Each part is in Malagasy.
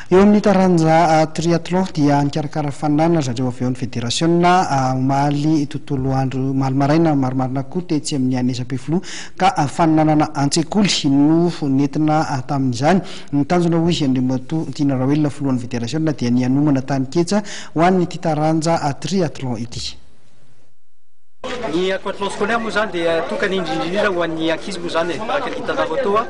Eo amin'ny taranja triathlon dia nikarakara fanana zareo avy eo ny fédération omaly tontolo andro malmaraina marimarina koa tetsy amin'ny anesam-pefoloha ka fananana antsekoly no nentina tamin'izany ny tanjona hoy Andriamatoa Tina Rahoelina filohan'ny fédération dia ny anomana tany ketsa ho an'ny ity taranja triathlon ity. Ny aquathlon scolaire moa zany dia tokany indrindra ho an'ny ankizy moa zany araka ny hitanareo toa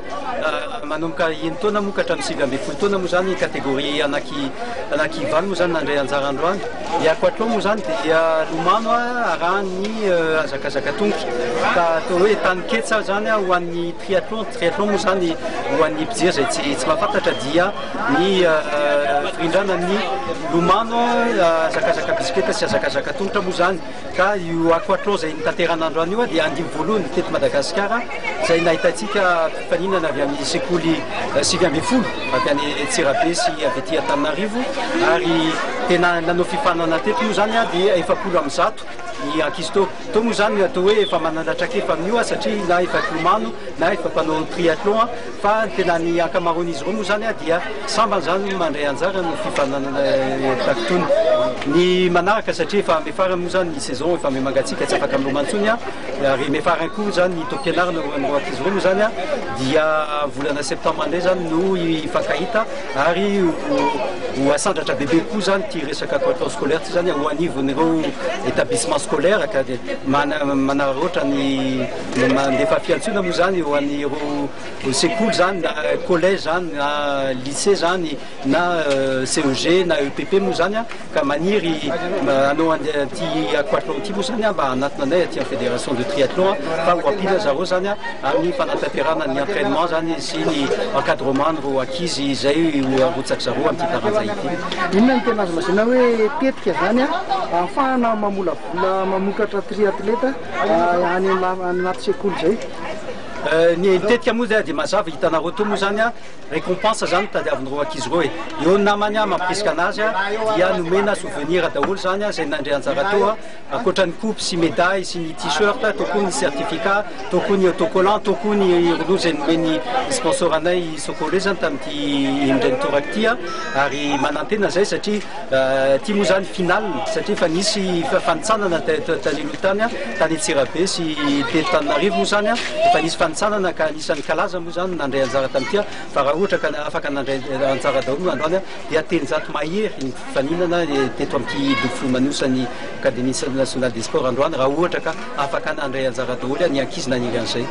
manomboka enitaona moa ka hatramin'ny 7 taona moa zany kategoria anakivalo moa zany nandray anjara androany. Ny aquathlon moa zany dia lomano arahany azakazaka tongotra ka atao hoe tany ketsa zany ho an'ny triathlon moa zany ho an'ny mpijery zay tsy mahafantatra dia ny firindrana ny lomano azakazaka bisiketa sy azakazaka tongotra moa zany ka io aquathlon zay nitanteran'androany io dia andimy voalohany teto Madagasikara zay nahitantsika fifaninana avy amin'ny sekoly 7 avy any Tsirabe sy avy aty Antananarivo ary tena nanao fifanana teto moa zany dia 700 ny ankizy to moa zany atao hoe efa manandratra-kefa amin'io satria na efa lomano na efa mpanao triathlon fa tena ny ankamaroan'izy ireo moa zany dia sambany zany mandray anjara no fifananana takitony ny manaraka satria efa mefara moa zany ny saison efa memangatsika tsy afaka milomano ntsony ary mefarany koa zany ny tompianarina no ankizy ireo moa zany dia volana septembre indray zany no ifankahita ary ho asandratra bebe koa zany ty resaka aquathlon scolaire ty zany ho anivon'ireo établissement scolaire ka manararaotra ny mandefa fiantsona moa zany ho an'ireo sekoly zany na collège zany na lycée zany na CEG na EPP moa zany ka maniry anao ty aquathlon ty moa zany mba anatina anay aty amin'ny fédération de triathlon fa ho ampila zareo zany amin'ny fanatanterana ny entraînement zany sy ny encadrement nireo ankizy izay arotsaky zareo amin'ity taranja ity. Inona ny tena azo lazaina hoe tetika zany ahafahana mamolavola mamokatra triatleta any anaty sekoly zay? Ny tetika moa dia mazava hitanareo to moa zany récompense zany tadiavin'ireo ankizy ireo eo namany mampirisika anazy dia nomena souvenir daholo zany zay nandray anjara teo ankoatran'ny coupe sy médaille sy ny t-shirt tokony ny certificat tokony autocollant tokony rono zay nomeny sponsor anay Socolé zany tamin'ity indray nitoraka ty ary manantena zay satria ty moa zany final satria fa nisy fanitsanana tany Tsirabe sy teto Antananarivo moa zany efa nisy fanitsanana ka anisan'ny kalaza moa zany nandray anjara tamin'ity fa raha ohatra ka afaka nandray anjara daholo androany dia telonjato mahery ny fifaninana teto amin'ity dofolomaniosan'ny Académie nationale des sports androany raha ohatra ka afaka nandray anjara daholo ny ankizy naniry an'izay.